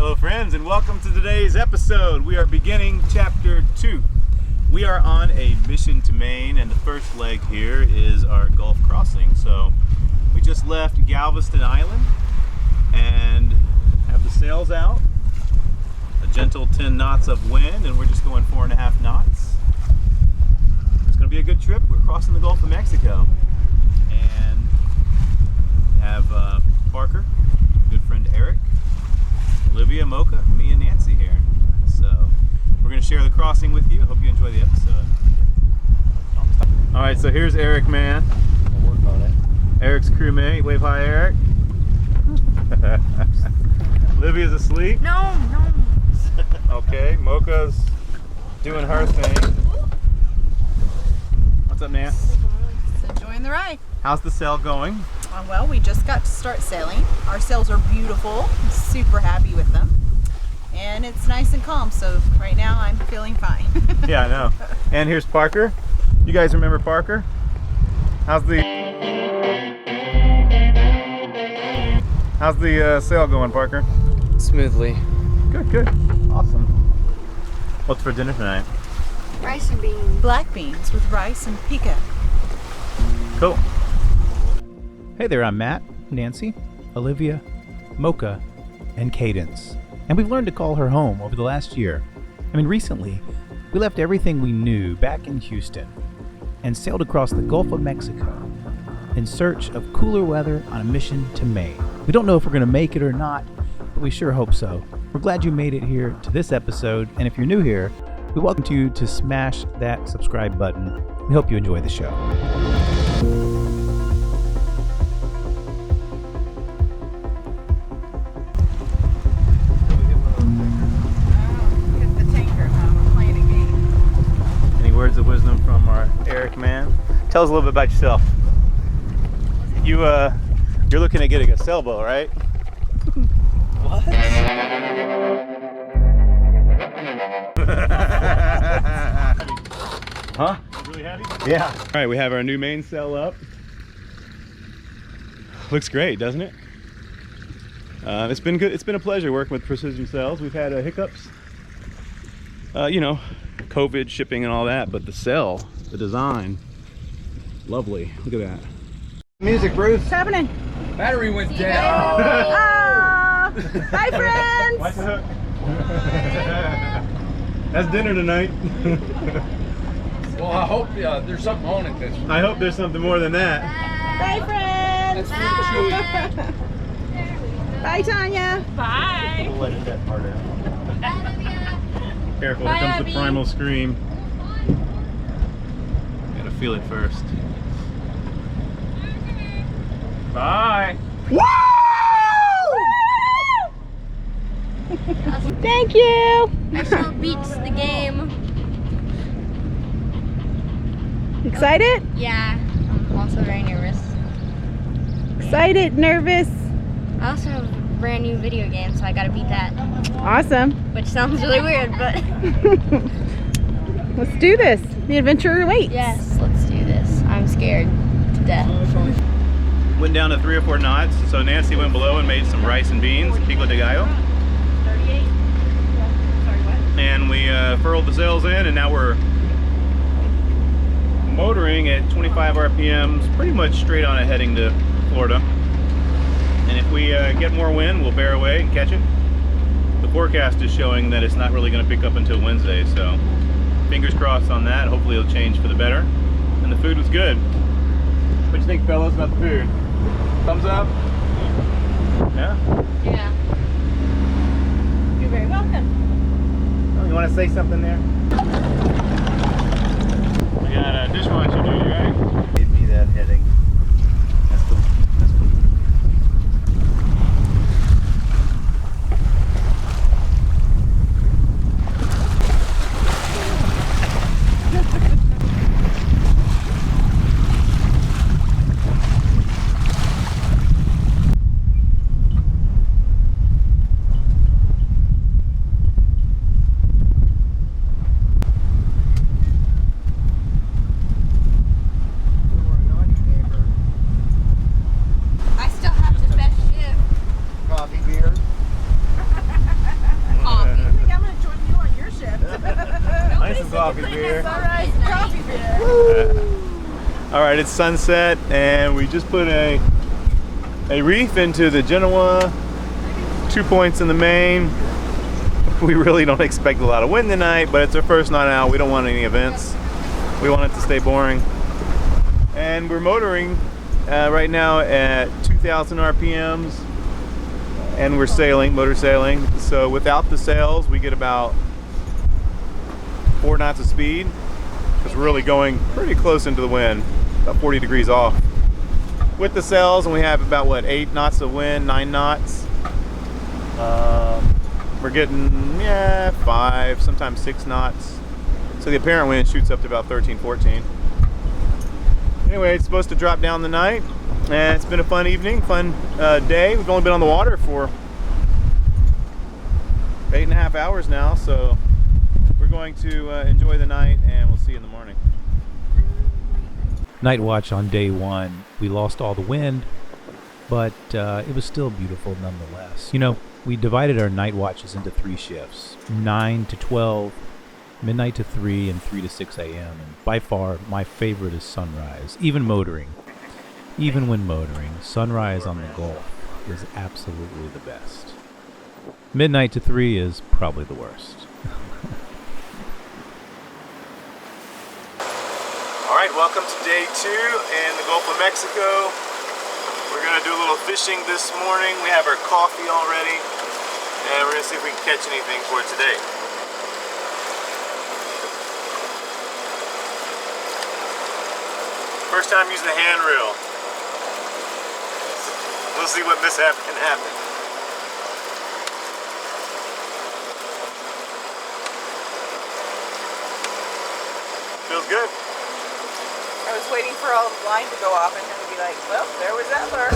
Hello friends, and welcome to today's episode. We are beginning chapter 2. We are on a mission to Maine, and the first leg here is our Gulf crossing. So we just left Galveston Island and have the sails out, a gentle 10 knots of wind, and we're just going 4.5 knots. It's going to be a good trip. We're crossing the Gulf of Mexico, and we have Parker, good friend Eric, Olivia, Mocha, me, and Nancy here. So we're going to share the crossing with you. I hope you enjoy the episode. All right, so here's Eric, man. I'll work on it. Eric's crewmate. Wave hi, Eric. Olivia's asleep. No. Okay, Mocha's doing her thing. What's up, Nan? Just enjoying the ride. How's the sail going? Well, we just got to start sailing. Our sails are beautiful. I'm super happy with them. And it's nice and calm, so right now I'm feeling fine. Yeah, I know. And here's Parker. You guys remember Parker? How's the sail going, Parker? Smoothly. Good. Awesome. What's for dinner tonight? Rice and beans. Black beans with rice and pica. Cool. Hey there, I'm Matt, Nancy, Olivia, Mocha, and Cadence. And we've learned to call her home over the last year. Recently, we left everything we knew back in Houston and sailed across the Gulf of Mexico in search of cooler weather on a mission to Maine. We don't know if we're going to make it or not, but we sure hope so. We're glad you made it here to this episode, and if you're new here, we welcome you to smash that subscribe button. We hope you enjoy the show. Words of wisdom from our Eric, man. Tell us a little bit about yourself. You're looking at getting a sailboat, right? What? Huh? Really heavy? Yeah. All right, we have our new mainsail up. Looks great, doesn't it? It's been good. It's been a pleasure working with Precision Sails. We've had hiccups. COVID shipping and all that, but the sail, the design, lovely. Look at that. Music, Bruce. What's happening? Battery went down. Hi, friends! What's the hook? That's dinner tonight. Well, I hope there's something on it this. I hope there's something more than that. Bye, friends! That's really chewy. Bye, Tanya! Bye. We'll edit that part out. Careful, Bye, here comes Abby. the primal scream. Gotta feel it first. Bye! Thank you! Actually beats the game. Excited? Yeah. I'm also very nervous. Excited, nervous. I also have a brand new video game, so I gotta beat that. Awesome. Which sounds really weird, but Let's do this. The adventure awaits. yes, let's do this. I'm scared to death. Went down to 3 or 4 knots, so Nancy went below and made some rice and beans, pico de gallo. And we furled the sails in, and now we're motoring at 25 RPMs, pretty much straight on heading to Florida. And if we get more wind, we'll bear away and catch it. The forecast is showing that it's not really going to pick up until Wednesday, so fingers crossed on that. Hopefully it'll change for the better. And the food was good. What do you think, fellas, about the food? Thumbs up? Yeah? Yeah. You're very welcome. Oh, you want to say something there? We got a dishwasher duty, right? Gave me that heading. That's cool. That's cool. coffee beer. Alright, coffee beer. All right, it's sunset, and we just put a reef into the Genoa. 2 points in the main. We really don't expect a lot of wind tonight, but it's our first night out. We don't want any events. We want it to stay boring. And we're motoring right now at 2,000 RPMs, and we're sailing, motor sailing. So without the sails, we get about 4 knots of speed, because we're really going pretty close into the wind, about 40 degrees off. With the sails, and we have about, what, 8 knots of wind, 9 knots. We're getting, 5, sometimes 6 knots. So the apparent wind shoots up to about 13, 14. Anyway, it's supposed to drop down the night, and it's been a fun evening, fun day. We've only been on the water for 8.5 hours now, so we're going to enjoy the night, and we'll see you in the morning. Night watch on day 1. We lost all the wind, but it was still beautiful nonetheless. You know, we divided our night watches into 3 shifts, 9 to 12, midnight to 3, and 3 to 6 a.m. And by far, my favorite is sunrise, even motoring. Even when motoring, sunrise on the Gulf is absolutely the best. Midnight to 3 is probably the worst. All right, welcome to day 2 in the Gulf of Mexico. We're gonna do a little fishing this morning. We have our coffee already, and we're gonna see if we can catch anything for today. First time using the hand reel. We'll see what mishap can happen. Feels good. I was waiting for all the line to go off and then to be like, well, there was that lure.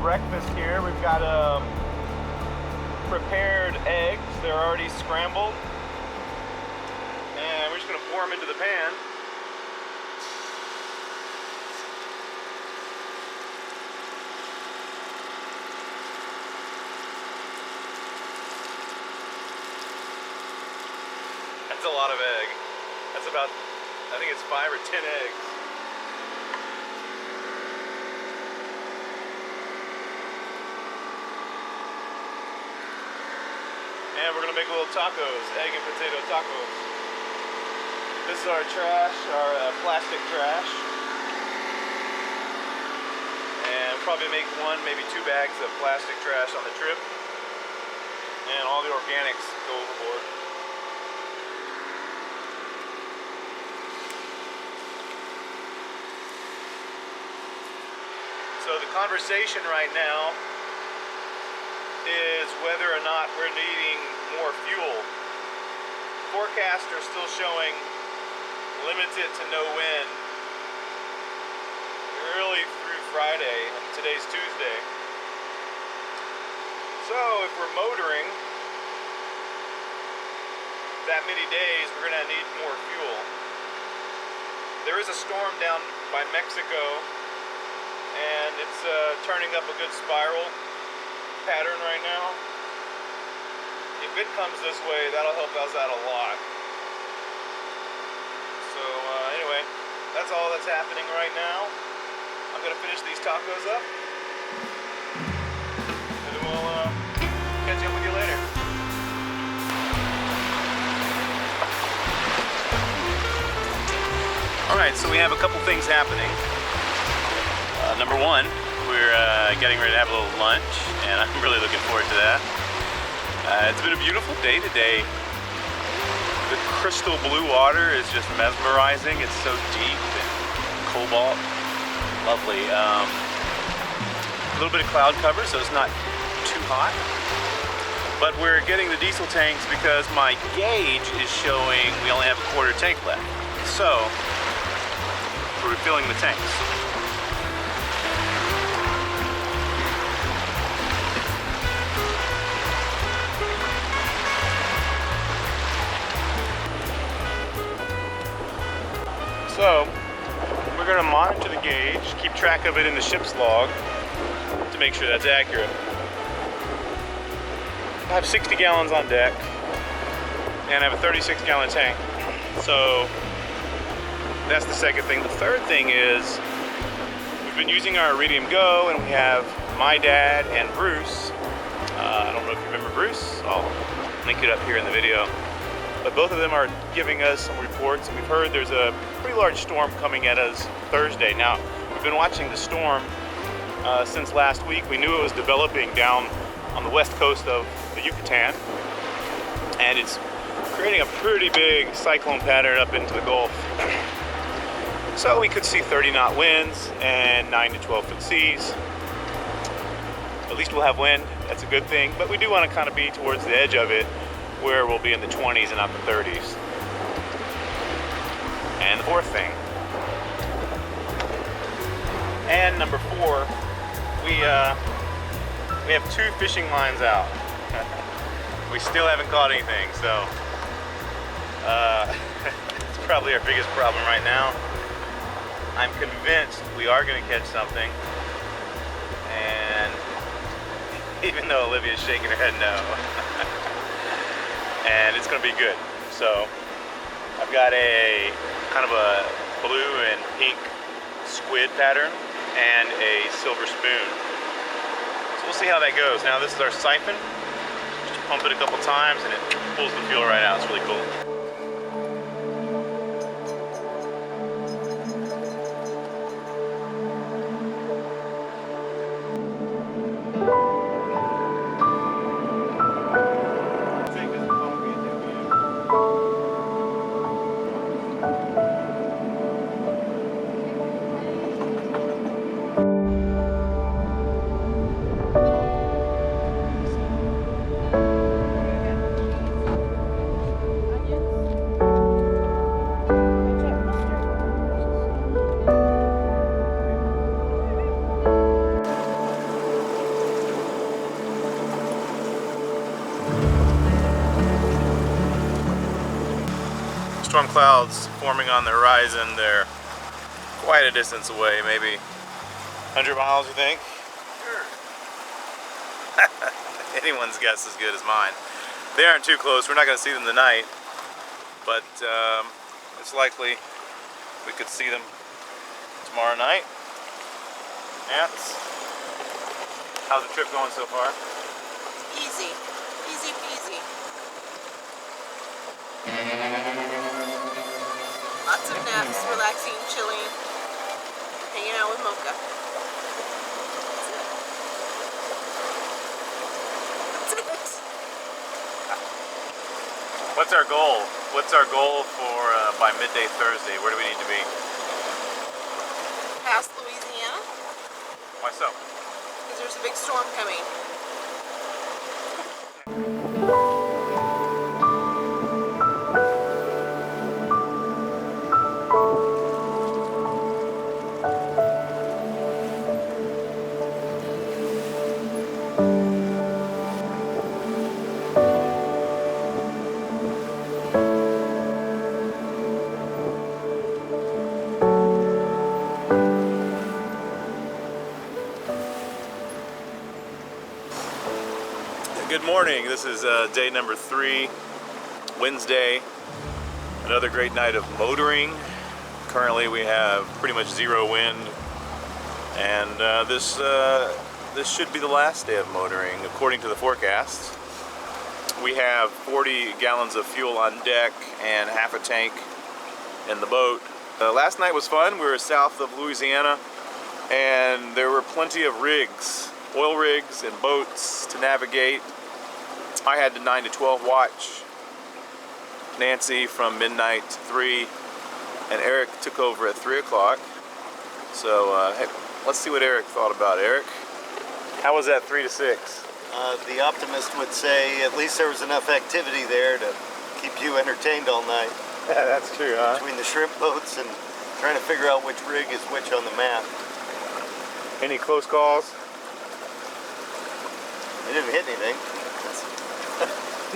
Breakfast here. We've got prepared eggs. They're already scrambled, and we're just going to pour them into the pan. That's a lot of egg. That's about, I think it's 5 or 10 eggs. And we're gonna make little tacos, egg and potato tacos. This is our trash, our plastic trash. And we'll probably make 1, maybe 2 bags of plastic trash on the trip. And all the organics go overboard. So the conversation right now is whether or not we're needing more fuel. Forecasts are still showing limited to no wind early through Friday, and today's Tuesday. So if we're motoring that many days, we're gonna need more fuel. There is a storm down by Mexico, and it's turning up a good spiral pattern right now. If it comes this way, that'll help us out a lot. So anyway, that's all that's happening right now. I'm gonna finish these tacos up, and then we'll catch up with you later. All right, so we have a couple things happening. Number 1, we're getting ready to have a little lunch, and I'm really looking forward to that. It's been a beautiful day today. The crystal blue water is just mesmerizing. It's so deep and cobalt. Lovely. A little bit of cloud cover, so it's not too hot. But we're getting the diesel tanks because my gauge is showing we only have a 1/4 tank left. So for refilling the tanks. So, we're going to monitor the gauge, keep track of it in the ship's log to make sure that's accurate. I have 60 gallons on deck and I have a 36-gallon tank. So that's the second thing. The third thing is we've been using our Iridium Go, and we have my dad and Bruce. I don't know if you remember Bruce. I'll link it up here in the video. But both of them are giving us some reports, and we've heard there's a pretty large storm coming at us Thursday. Now, we've been watching the storm since last week. We knew it was developing down on the west coast of the Yucatan, and it's creating a pretty big cyclone pattern up into the Gulf. So we could see 30-knot winds and 9 to 12-foot seas. At least we'll have wind. That's a good thing. But we do want to kind of be towards the edge of it, where we'll be in the 20s and not the 30s. And the fourth thing. And number 4, we have 2 fishing lines out. We still haven't caught anything, so it's probably our biggest problem right now. I'm convinced we are going to catch something, and even though Olivia's shaking her head no, and it's going to be good. So I've got a kind of a blue and pink squid pattern and a silver spoon. So we'll see how that goes. Now this is our siphon. Just pump it a couple times and it pulls the fuel right out. It's really cool. Storm clouds forming on the horizon. They're quite a distance away, maybe 100 miles, you think? Sure. Anyone's guess is good as mine. They aren't too close. We're not going to see them tonight, but it's likely we could see them tomorrow night. Ants, how's the trip going so far? Easy. Easy peasy. Lots of naps, relaxing, chilling, hanging out with Mocha. That's it. What's our goal? What's our goal for by midday Thursday? Where do we need to be? Past Louisiana, Why so? because there's a big storm coming. Good morning. This is day number 3, Wednesday. Another great night of motoring. Currently we have pretty much 0 wind, and this should be the last day of motoring according to the forecast. We have 40 gallons of fuel on deck and half a tank in the boat. Last night was fun. We were south of Louisiana, and there were plenty of rigs, oil rigs and boats to navigate. I had the 9 to 12 watch. Nancy from midnight to 3, and Eric took over at 3 o'clock. So hey, let's see what Eric thought about it. Eric, how was that 3 to 6? The optimist would say at least there was enough activity there to keep you entertained all night. Yeah, that's true, huh? Between the shrimp boats and Trying to figure out which rig is which on the map. Any close calls? I didn't hit anything.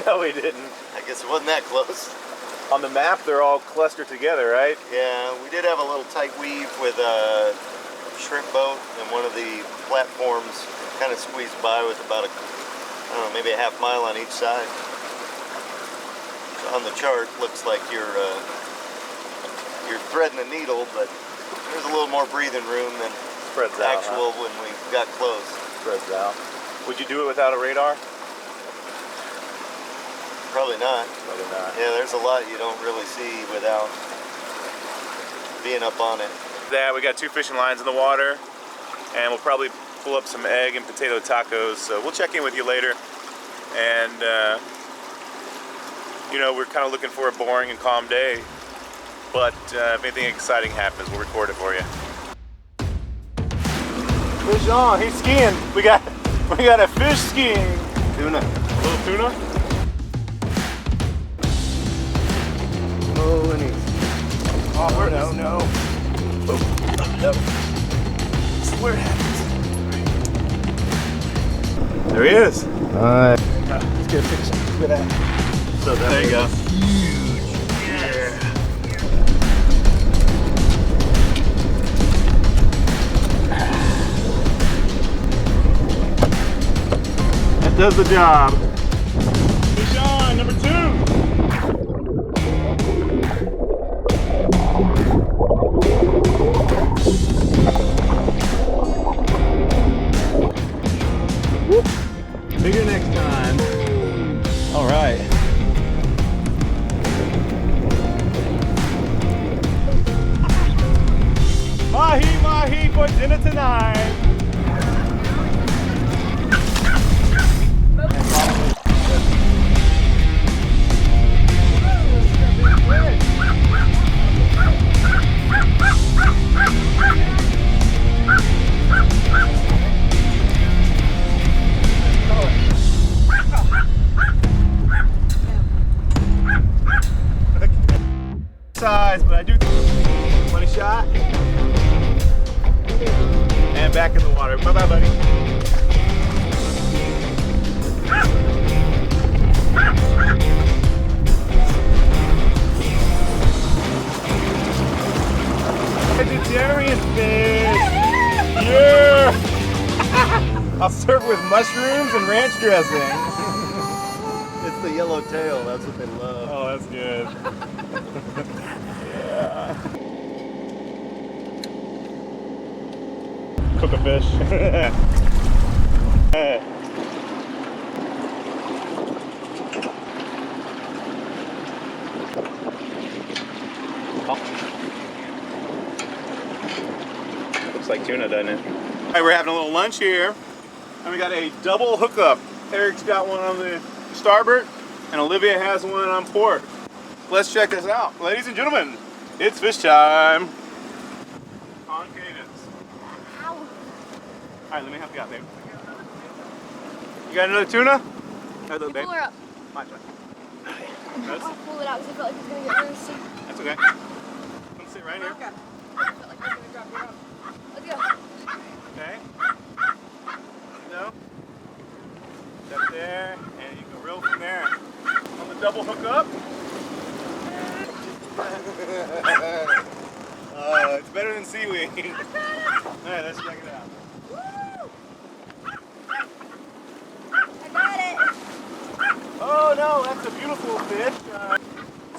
No, we didn't. I guess it wasn't that close. On the map, they're all clustered together, right? Yeah, we did have a little tight weave with a shrimp boat, and one of the platforms kind of squeezed by with about I don't know, maybe a half mile on each side. So on the chart, looks like you're threading the needle, but there's a little more breathing room than Spreads out, actual when we got close. Spreads out. Would you do it without a radar? Probably not. Probably not. Yeah, there's a lot you don't really see without being up on it. That we got 2 fishing lines in the water, and we'll probably pull up some egg and potato tacos. So we'll check in with you later. And you know, we're kind of looking for a boring and calm day, but if anything exciting happens, we'll record it for you. Fish on, he's skiing. We got a fish skiing. Tuna. A little tuna. Oh, and he's... Oh, no. Yep. This is where it happens. There he is. Alright. Let's get a picture. Look at that. So there you go. Huge. Yeah. That does the job. Fish on, number 2. Bigger next time. All right. Mahi-Mahi for dinner tonight. Size, but I do money shot and back in the water. Bye bye, buddy. Vegetarian fish. Yeah. I'll serve with mushrooms and ranch dressing. It's the yellow tail, that's what they love. Oh, that's good. Yeah. Cook a fish. Looks like tuna, doesn't it? All right, we're having a little lunch here, and we got a double hookup. Eric's got one on the starboard, and Olivia has one on port. Let's check this out. Ladies and gentlemen, it's fish time. On Cadence. Ow. All right, let me help you out, babe. You got another tuna? Hey, look, babe. Pull her up. Watch it. I'll pull it out because I felt like it's going to get loose. That's okay. Come sit right here. I felt like it's going to drop her up. Let's go. Okay. No. Up there, and you can reel from there. On the double hookup. It's better than seaweed. Alright, let's check it out. I got it. Oh no, that's a beautiful fish.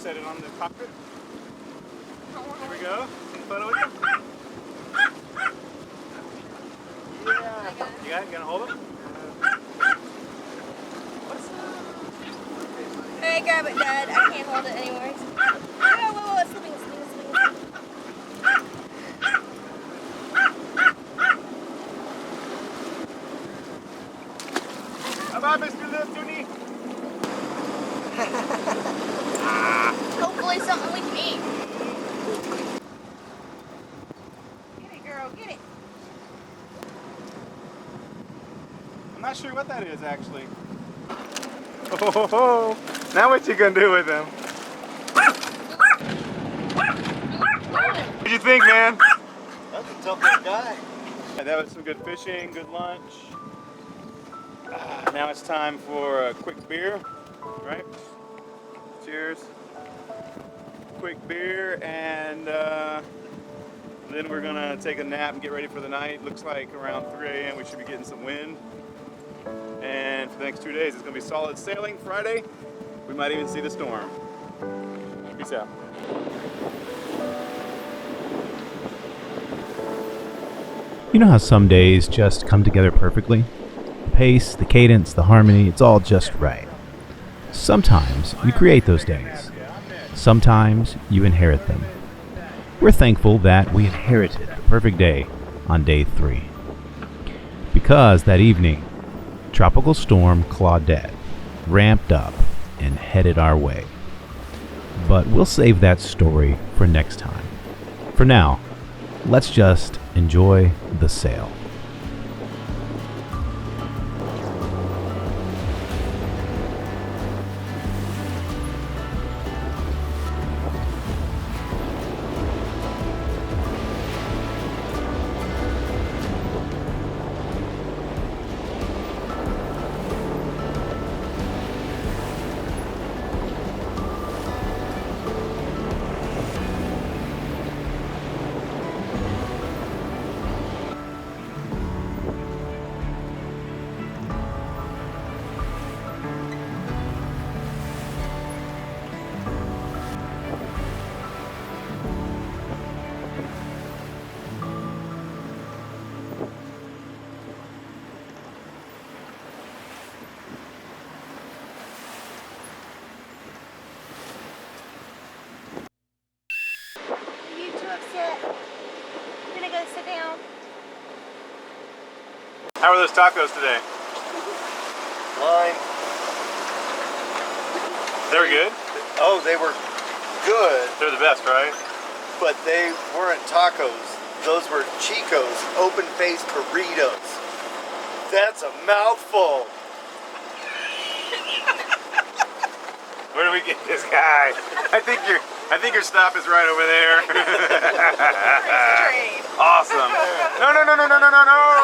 Set it on the cockpit. Here we go. Take a photo with you. Yeah. You got it? You gonna hold it? Hey, grab it, Dad. I can't hold it anymore. Whoa, it's slipping, it's slipping, it's slipping. Bye-bye, Mr. Little Tunny. Hopefully something we can eat. Get it, girl, get it. I'm not sure what that is, actually. Oh, now what you gonna do with him? What'd you think, man? That's a tough little guy. That was some good fishing, good lunch. Now it's time for a quick beer, right? Cheers. Quick beer, and then we're gonna take a nap and get ready for the night. Looks like around 3 a.m. we should be getting some wind. And for the next 2 days, it's gonna be solid sailing. Friday, we might even see the storm. Peace out. You know how some days just come together perfectly? The pace, the cadence, the harmony, it's all just right. Sometimes you create those days. Sometimes you inherit them. We're thankful that we inherited the perfect day on day 3. Because that evening, Tropical Storm Claudette ramped up and headed our way. But we'll save that story for next time. For now, let's just enjoy the sail. You too upset? I'm gonna go sit down. How are those tacos today? Line. They were good? Oh, they were good, They're the best, right? but they weren't tacos. Those were Chico's open-faced burritos. That's a mouthful. Where do we get this guy? I think your stop is right over there. Awesome. No.